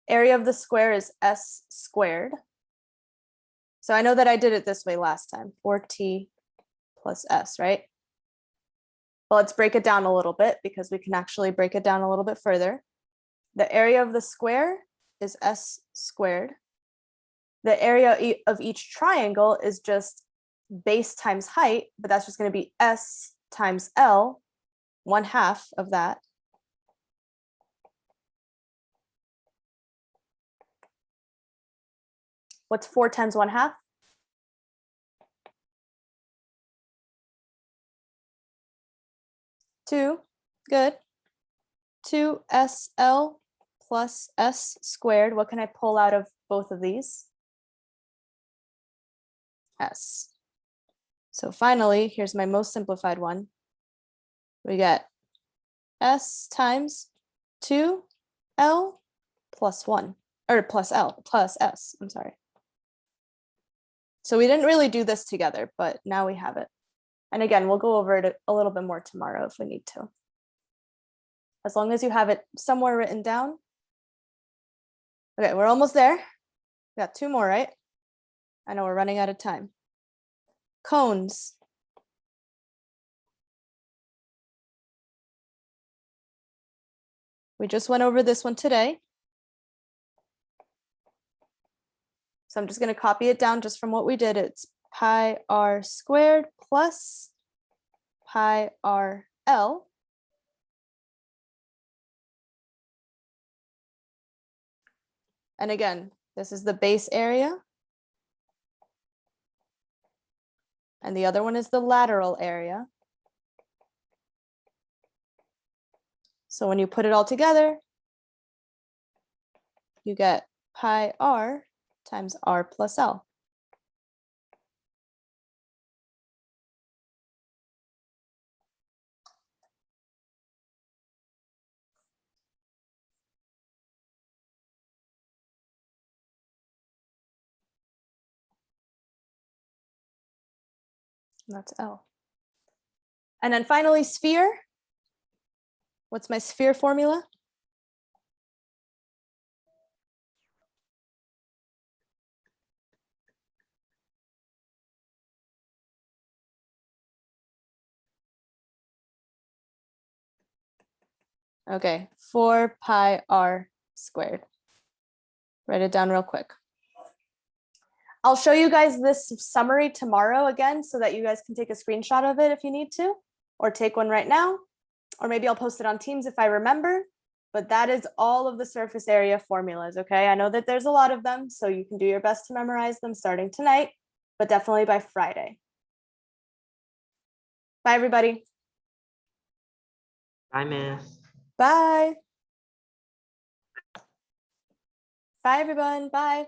Area of the square is S squared. So I know that I did it this way last time, 4t plus S, right? Well, let's break it down a little bit because we can actually break it down a little bit further. The area of the square is S squared. The area of each triangle is just base times height, but that's just going to be S times L, 1/2 of that. What's 4 times 1/2? 2, good. 2SL plus S squared. What can I pull out of both of these? S. So finally, here's my most simplified one. We get S times 2L plus 1, or plus L, plus S, I'm sorry. So we didn't really do this together, but now we have it. And again, we'll go over it a little bit more tomorrow if we need to. As long as you have it somewhere written down. Okay, we're almost there. We got 2 more, right? I know we're running out of time. Cones. We just went over this one today. So I'm just going to copy it down just from what we did. It's pi r squared plus pi r L. And again, this is the base area. And the other one is the lateral area. So when you put it all together, you get pi r times r plus L. And that's L. And then finally, sphere. What's my sphere formula? Okay, 4 pi r squared. Write it down real quick. I'll show you guys this summary tomorrow again so that you guys can take a screenshot of it if you need to, or take one right now, or maybe I'll post it on Teams if I remember, but that is all of the surface area formulas, okay? I know that there's a lot of them, so you can do your best to memorize them starting tonight, but definitely by Friday. Bye, everybody. Bye, Miss. Bye. Bye, everyone. Bye.